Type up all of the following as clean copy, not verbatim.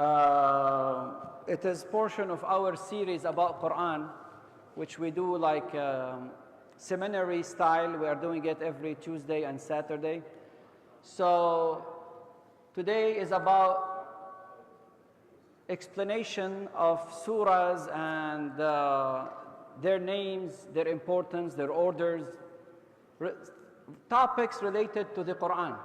It is portion of our series about Quran, which we do like seminary style. We are doing it every Tuesday and Saturday. So today is about explanation of surahs and their names, their importance, their orders, topics related to the Quran.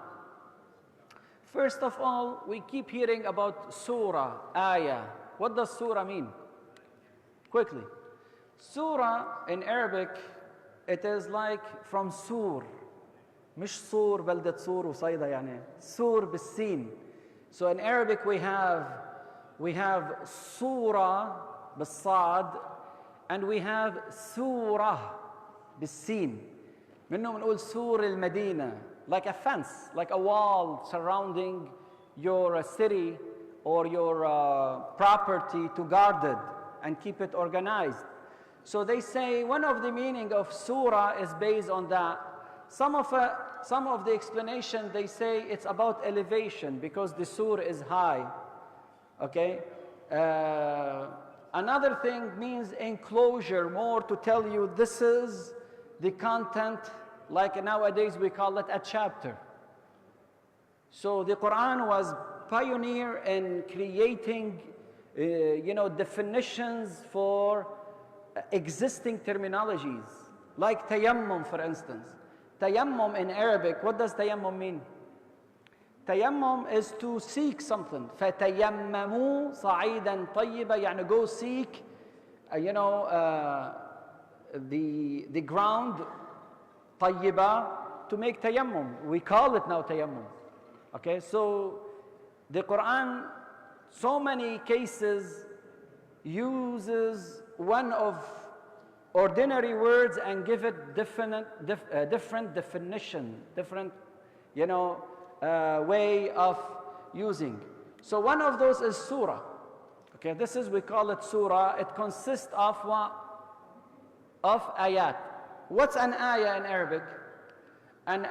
First of all, we keep hearing about surah, ayah. What does surah mean? Quickly. Surah in Arabic, it is like from sur. مش صور بلدة صور وصيدا يعني سور بالسين. So in Arabic we have surah بالصاد and we have surah بالسين. منهم نقول سور المدينة, like a fence, like a wall surrounding your city or your property to guard it and keep it organized. So they say one of the meaning of surah is based on that. Some of the explanation, they say it's about elevation because the surah is high. Okay? Another thing means enclosure, more to tell you this is the content, like nowadays we call it a chapter. So the Quran was pioneer in creating definitions for existing terminologies, like tayammum, for instance. Tayammum in Arabic, what does tayammum mean? Tayammum is to seek something. فَتَيَمَّمُوا صَعِيدًا طَيِّبًا, يعني go seek, the ground, طيبة, to make tayammum. We call it now tayammum. Okay, so the Quran, so many cases, uses one of ordinary words and give it different definition, different, way of using. So one of those is surah. Okay, we call it surah. It consists of what? Of ayat. What's an ayah in Arabic? An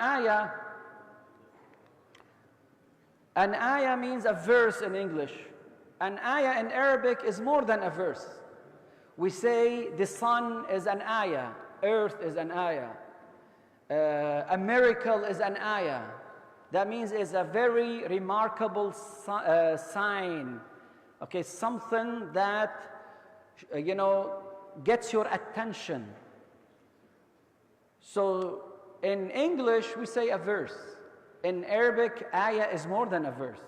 ayah means a verse in English. An ayah in Arabic is more than a verse. We say the sun is an ayah, earth is an ayah, a miracle is an ayah. That means it's a very remarkable sign. Okay, something that, gets your attention. So in English, we say a verse. In Arabic, ayah is more than a verse.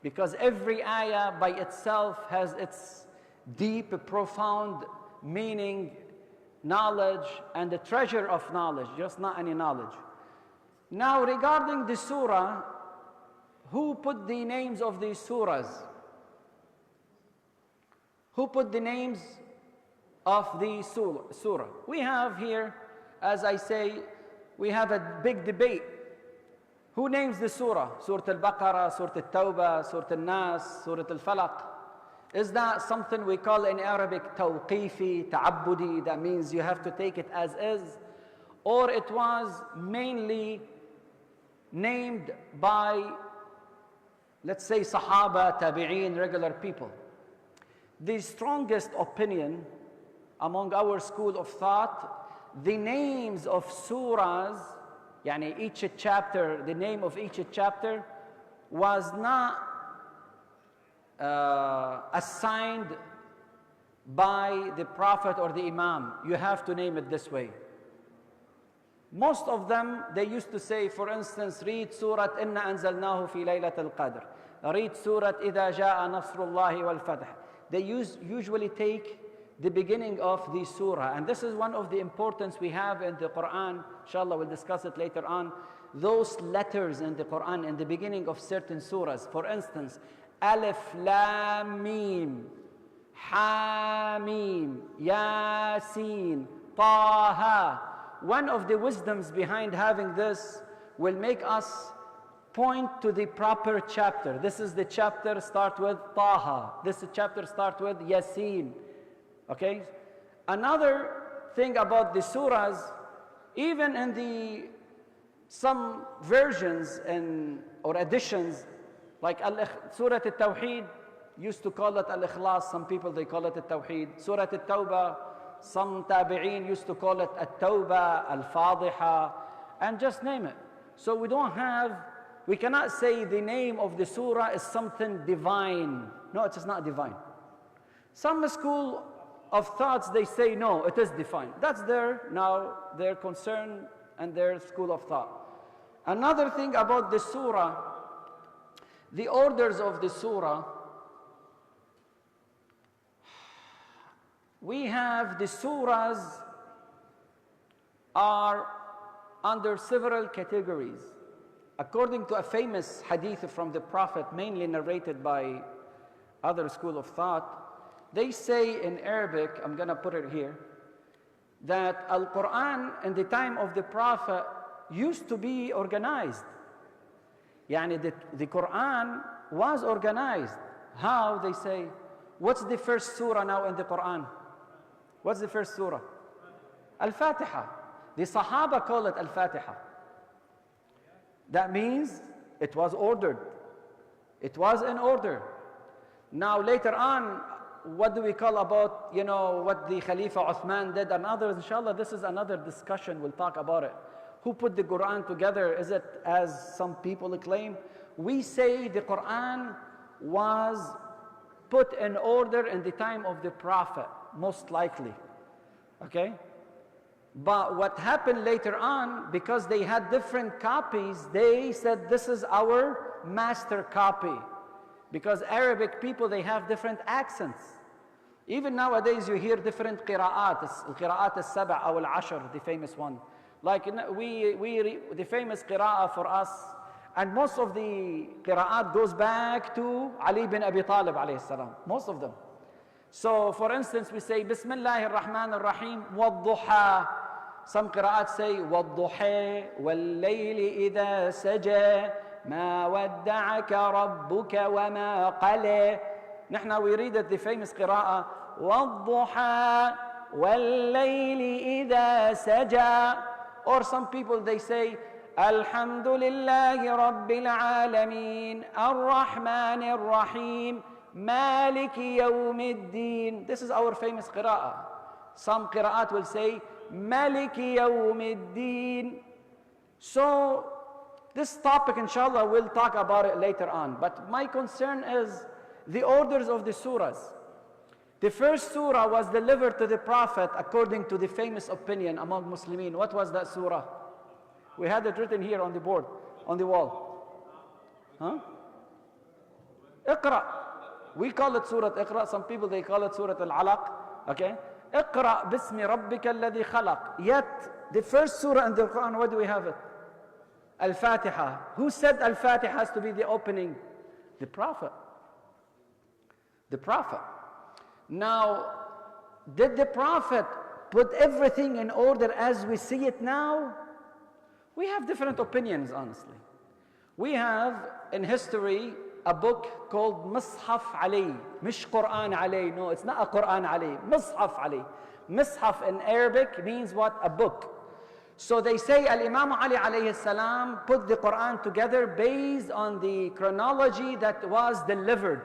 Because every ayah by itself has its deep, profound meaning, knowledge, and the treasure of knowledge, just not any knowledge. Now, regarding the surah, who put the names of these surahs? Who put the names of the surah? We have here, as I say, we have a big debate. Who names the surah? Surah Al-Baqarah, Surah Al-Tawbah, Surah Al-Nas, Surah Al-Falaq. Is that something we call in Arabic tawqifi, ta'abbudi? That means you have to take it as is. Or it was mainly named by, let's say, Sahaba, Tabi'een, regular people. The strongest opinion among our school of thought, the names of surahs, yani each chapter, the name of each chapter was not assigned by the Prophet or the Imam. You have to name it this way. Most of them, they used to say, for instance, read Surah Inna Anzalnahu fi Laylat al-Qadr. Read Surah Idha Ja'a Nasrullahi wal-Fath. They usually take the beginning of the surah. And this is one of the importance we have in the Quran. Inshallah, we'll discuss it later on. Those letters in the Quran in the beginning of certain surahs. For instance, Alif, Lam, Mim, Ha, Mim, Yasin, Taha. One of the wisdoms behind having this will make us point to the proper chapter. This is the chapter start with Taha. This chapter start with Yasin. Okay? Another thing about the surahs, even in some versions or additions, like Surah Al-Tawheed, used to call it al-ikhlas, some people they call it al-tawheed. Surah al-tawbah, some tabi'een used to call it al-tawbah, al-fadiha, and just name it. So we cannot say the name of the surah is something divine. No, it is not divine. Some school of thoughts, they say no, it is divine. That's their concern and their school of thought. Another thing about the surah, the orders of the surah, we have the surahs are under several categories. According to a famous hadith from the Prophet, mainly narrated by other school of thought, they say in Arabic, I'm going to put it here, that Al-Quran in the time of the Prophet used to be organized. Yani the Quran was organized. How? They say, what's the first surah now in the Quran? What's the first surah? Al-Fatiha. The Sahaba call it Al-Fatiha. That means it was ordered. It was in order. Now later on, what do we call about, what the Khalifa Uthman did and others? Inshallah, this is another discussion. We'll talk about it. Who put the Quran together? Is it as some people claim? We say the Quran was put in order in the time of the Prophet, most likely. Okay? But what happened later on, because they had different copies, they said this is our master copy. Because Arabic people, they have different accents. Even nowadays you hear different qira'at, al-qira'at al-saba' or al-ashr, the famous one. Like the famous qira'ah for us, and most of the qira'at goes back to Ali bin Abi Talib alayhi salam, most of them. So for instance, we say, Bismillahir Rahmanir Rahim, wad-duha. Some qira'at say, wad-duha, wal-layli idha saja, ma wadda'aka rabbuka wa ma qala. Nahna, we read it, the famous qira'ah, wad-duha, wal-layli idha saja. Or some people, they say, Alhamdulillahi Rabbil Alameen, Ar-Rahmanir Rahim, Maliki Yawmiddin. This is our famous qira'ah. Some qira'at will say, Maliki Yawmiddin. So, this topic, inshallah, we'll talk about it later on. But my concern is the orders of the surahs. The first surah was delivered to the Prophet according to the famous opinion among Muslimin. What was that surah? We had it written here on the board, on the wall. Huh? Iqra. We call it Surah Iqra. Some people, they call it Surah Al-Alaq. Okay? Iqra bismi rabbika alladhi khalaq. Yet, the first surah in the Quran, what do we have it? Al-Fatiha. Who said Al-Fatiha has to be the opening? The Prophet. The Prophet. Now, did the Prophet put everything in order as we see it now? We have different opinions, honestly. We have in history a book called Mus'haf Ali. Mish Quran Ali. No, it's not a Quran Ali. Mus'haf Ali. Mus'haf in Arabic means what? A book. So they say Al-Imam Ali alayhi salam put the Quran together based on the chronology that was delivered.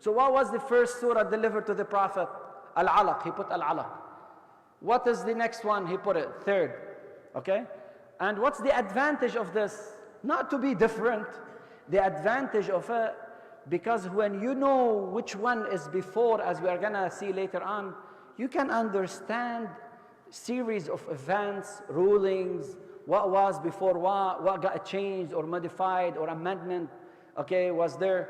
So what was the first surah delivered to the Prophet? Al-Alaq. He put Al-Alaq. What is the next one? He put it third. Okay? And what's the advantage of this? Not to be different. The advantage of it, because when you know which one is before, as we are going to see later on, you can understand series of events, rulings, what was before what got changed or modified or amendment, okay, was there.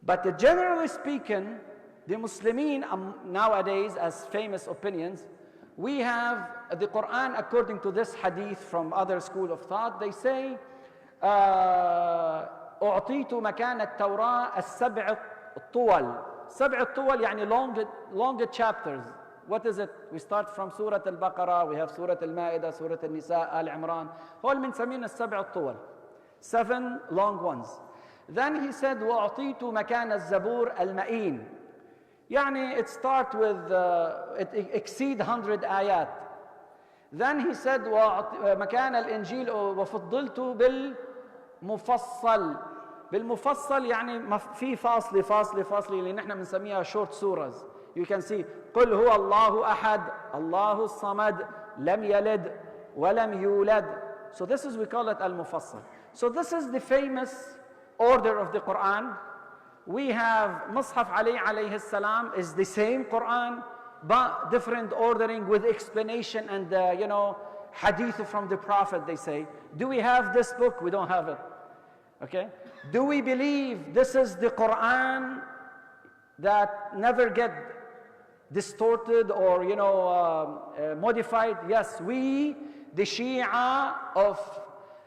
But generally speaking, the Muslimin nowadays, as famous opinions, we have the Quran according to this hadith from other school of thought. They say, أعطيت مكان التوراة السبع الطول. سبع الطول يعني long chapters. What is it? We start from Surah Al-Baqarah, we have Surah Al-Ma'idah, Surah Al-Nisa, Al-Imran. هول بنسميهم السبع الطول. 7 long ones. Then he said, وأعطيت مكان الزبور المئين. يعني it start with, it exceed 100 ayat. Then he said, مكان الإنجيل وفضلت بالمفصل. بالمفصل يعني في فاصلة اللي نحن بنسميها short surahs. You can see قل هو الله أحد الله الصمد لم يلد ولم يولد. So this is, we call it al-mufassal. So this is the famous order of the Quran. We have Mus'haf Ali alayhi salam is the same Quran, but different ordering with explanation and hadith from the Prophet, they say. Do we have this book? We don't have it. Okay? Do we believe this is the Quran that never get distorted or modified? Yes, we, the Shia of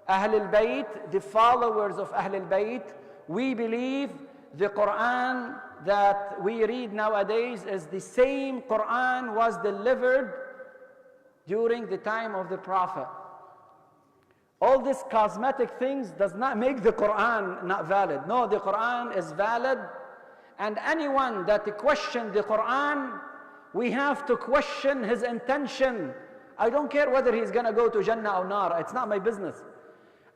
Ahl al-Bayt, the followers of Ahl al-Bayt, we believe the Quran that we read nowadays is the same Quran was delivered during the time of the Prophet. All these cosmetic things does not make the Quran not valid. No, the Quran is valid, and anyone that questions the Quran, we have to question his intention. I don't care whether he's going to go to Jannah or Nar. It's not my business.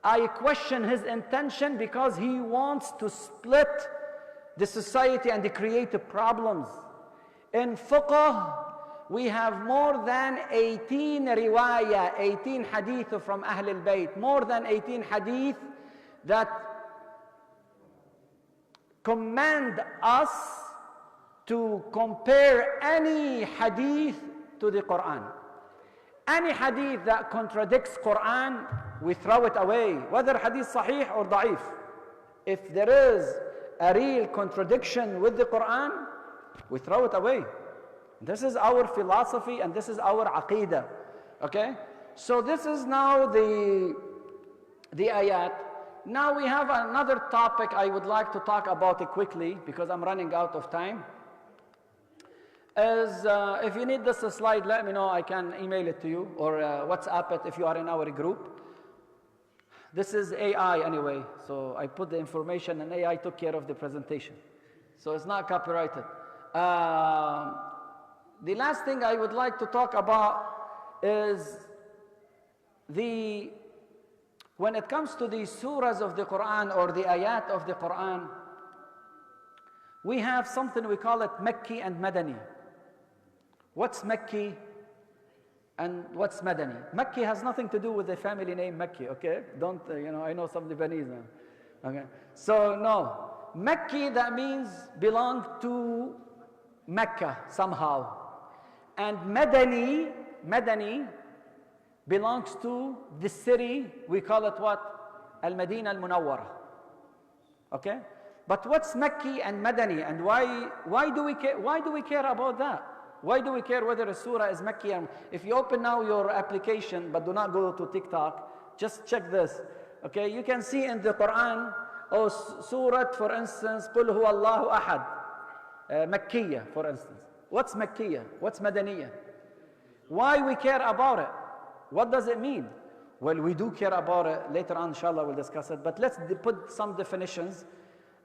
I question his intention because he wants to split the society and create problems. In fiqh, we have more than 18 riwayah, 18 hadith from Ahl al-Bayt, more than 18 hadith that command us to compare any hadith to the Quran. Any hadith that contradicts Quran, we throw it away, whether hadith sahih or da'if. If there is a real contradiction with the Quran, we throw it away. This is our philosophy and this is our aqidah. Okay? So this is now the ayat. Now we have another topic I would like to talk about it quickly because I'm running out of time. If you need this slide, let me know. I can email it to you or WhatsApp it if you are in our group. This is AI anyway, so I put the information and AI took care of the presentation. So it's not copyrighted. The last thing I would like to talk about is when it comes to the surahs of the Quran or the ayat of the Quran, we have something we call it Makki and Madani. What's Makki and what's Madani? Makki has nothing to do with the family name Makki, okay? Don't, I know some Lebanese now. Okay? So no, Makki, that means belong to Mecca somehow. And Madani belongs to the city, we call it what? Al-Madina al-Munawwara. Okay? But what's Makki and Madani, and why do we care about that? Why do we care whether a surah is Makki? If you open now your application, but do not go to TikTok, just check this. Okay, you can see in the Quran, surah, for instance, قُلْ هُوَ اللَّهُ أَحَدٌ, Makkiyah, for instance. What's Makkiyah? What's Madaniyah? Why we care about it? What does it mean? Well, we do care about it. Later on, inshallah, we'll discuss it. But let's put some definitions.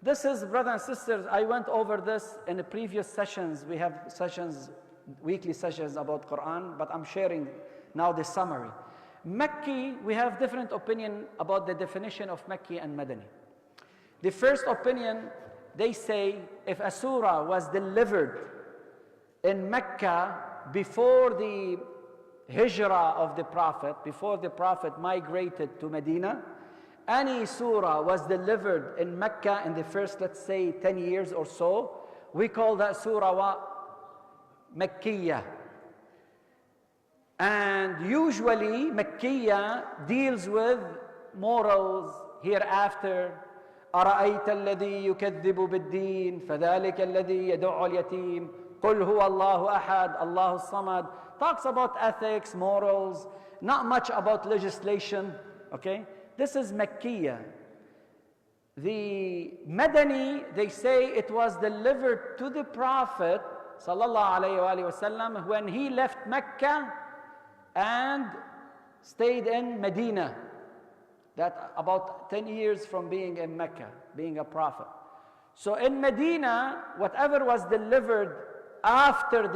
This is, brothers and sisters, I went over this in the previous sessions. We have sessions, weekly sessions about Quran, but I'm sharing now the summary. Makki, we have different opinion about the definition of Makki and Madani. The first opinion, they say if a surah was delivered in Mecca before the hijrah of the Prophet, before the Prophet migrated to Medina, any surah was delivered in Mecca in the first, let's say, 10 years or so, we call that surah what? Makkiyah. And usually Makkiyah deals with morals hereafter. أَرَأَيْتَ الَّذِي يُكَذِّبُ بِالدِّينِ فَذَلِكَ الَّذِي يَدُعُّ الْيَتِيمِ قُلْ هُوَ اللَّهُ أَحَدٌ اللَّهُ الصَّمَدُ. Talks about ethics, morals, not much about legislation. Okay? This is Makkiyah. The Madani, they say it was delivered to the Prophet sallallahu alayhi wa sallam when he left Mecca and stayed in Medina. That about 10 years from being in Mecca, being a prophet. So in Medina, whatever was delivered after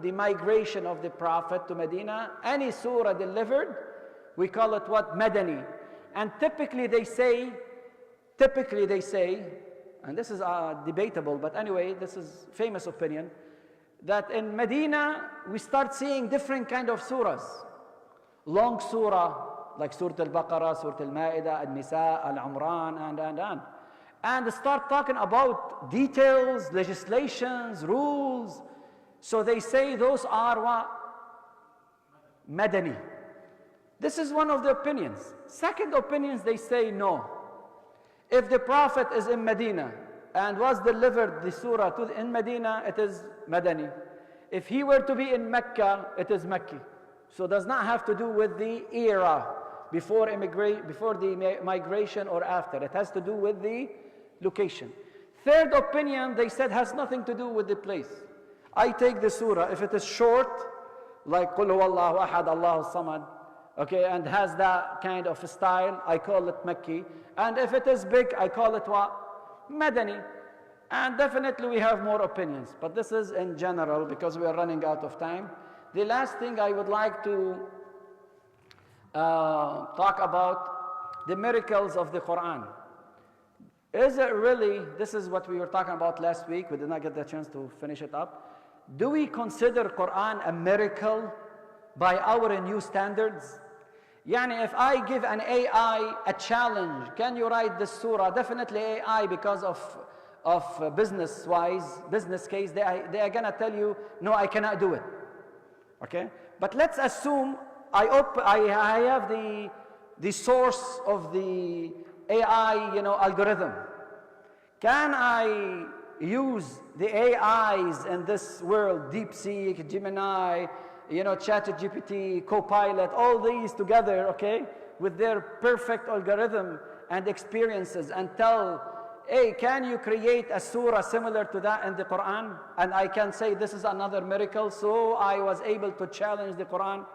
the migration of the Prophet to Medina, any surah delivered, we call it what? Madani. And typically they say typically they say, and this is debatable, but anyway, this is famous opinion, that in Medina, we start seeing different kind of surahs. Long surah, like Surah Al-Baqarah, Surah Al-Ma'idah, Al-Nisa, Al-Imran, and start talking about details, legislations, rules. So they say those are what? Madani. This is one of the opinions. Second opinions, they say no. If the Prophet is in Medina and was delivered the surah in Medina, it is Madani. If he were to be in Mecca, it is Mecca. So it does not have to do with the era before the migration or after. It has to do with the location. Third opinion, they said, has nothing to do with the place. I take the surah, if it is short, like Qul Huwallahu Ahad, Allahu Samad, okay, and has that kind of style, I call it Makki. And if it is big, I call it what? Madani. And definitely we have more opinions, but this is in general because we are running out of time. The last thing I would like to talk about the miracles of the Quran. Is it really, this is what we were talking about last week, we did not get the chance to finish it up. Do we consider Quran a miracle by our new standards? Yani if I give an AI a challenge, can you write this surah? Definitely AI, because of business case, they are gonna tell you, no, I cannot do it. Okay? But let's assume I have the source of the AI, algorithm. Can I use the AIs in this world, DeepSeek, Gemini, ChatGPT, Copilot, all these together, okay, with their perfect algorithm and experiences, and tell, hey, can you create a surah similar to that in the Quran? And I can say this is another miracle, so I was able to challenge the Quran.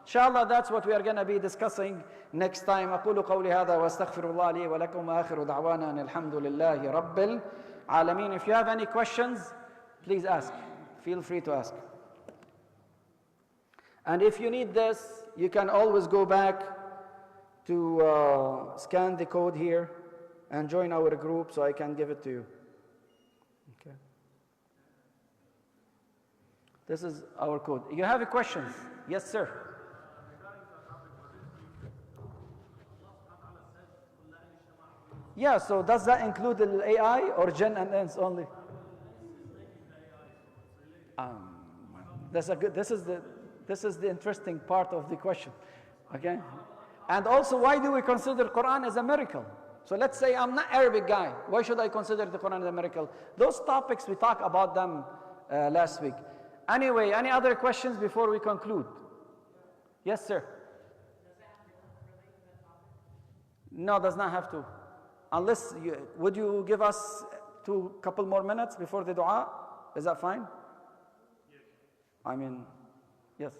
Inshallah, that's what we are going to be discussing next time. أقول قولي هذا وأستغفر الله لي ولكم وآخر دعوانا أن الحمد لله رب العالمين. If you have any questions, please ask. Feel free to ask. And if you need this, you can always go back to scan the code here and join our group so I can give it to you. Okay. This is our code. You have any questions? Yes, sir. Yeah, so does that include the AI or Jinn and Ins only? This is the interesting part of the question. Okay? And also, why do we consider Quran as a miracle? So let's say I'm not Arabic guy. Why should I consider the Quran as a miracle? Those topics, we talked about them last week. Anyway, any other questions before we conclude? Yes, sir. No, does not have to. Unless, would you give us a couple more minutes before the dua? Is that fine? Yes. I mean, yes.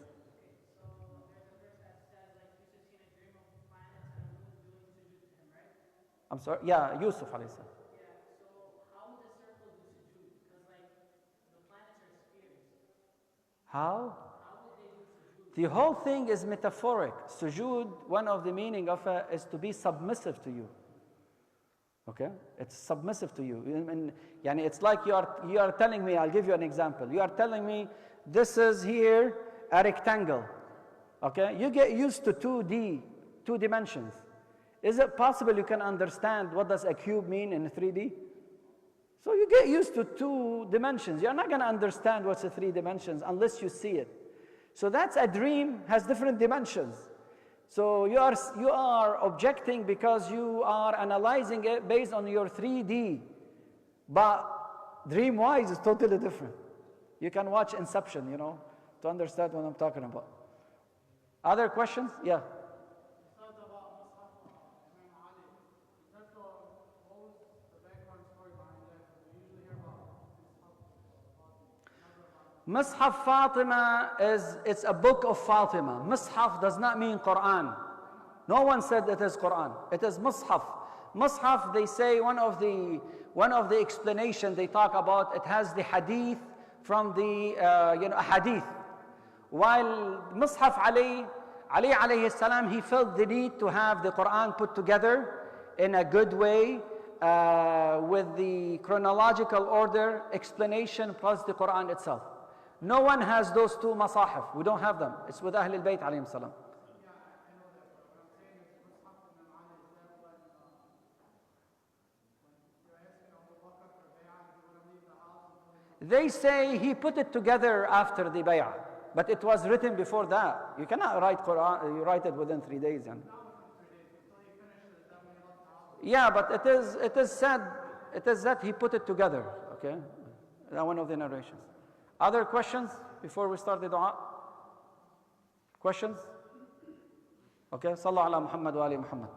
I'm sorry? Yeah, Yusuf alayhi salam. Yeah, so how would the circle do sujood? Because the planets are spheres. How? How would they do sujood? The whole thing is metaphoric. Sujood, one of the meaning of it is to be submissive to you. Okay? It's submissive to you. And it's like you are telling me, I'll give you an example. You are telling me, this is here a rectangle. Okay? You get used to 2D, 2 dimensions. Is it possible you can understand what does a cube mean in 3D? So you get used to 2 dimensions. You're not going to understand what's the 3 dimensions unless you see it. So that's a dream, has different dimensions. So you are objecting because you are analyzing it based on your 3D. But dream-wise is totally different. You can watch Inception, to understand what I'm talking about. Other questions? Yeah. Mus'haf Fatima it's a book of Fatima. Mus'haf does not mean Quran. No one said it is Quran. It is Mus'haf. Mus'haf, they say, one of the explanations they talk about, it has the hadith from the hadith. While Mus'haf Ali alayhi salam, he felt the need to have the Quran put together in a good way, with the chronological order, explanation plus the Quran itself. No one has those two masahif. We don't have them. It's with Ahlul Bayt alayhim salam. They say he put it together after the bay'ah, but it was written before that. You cannot write Quran, you write it within 3 days. Yeah, but it is said that he put it together. Okay, that's one of the narrations. Other questions before we start the dua? Questions? Okay, Sallallahu ala Muhammad wa ali Muhammad.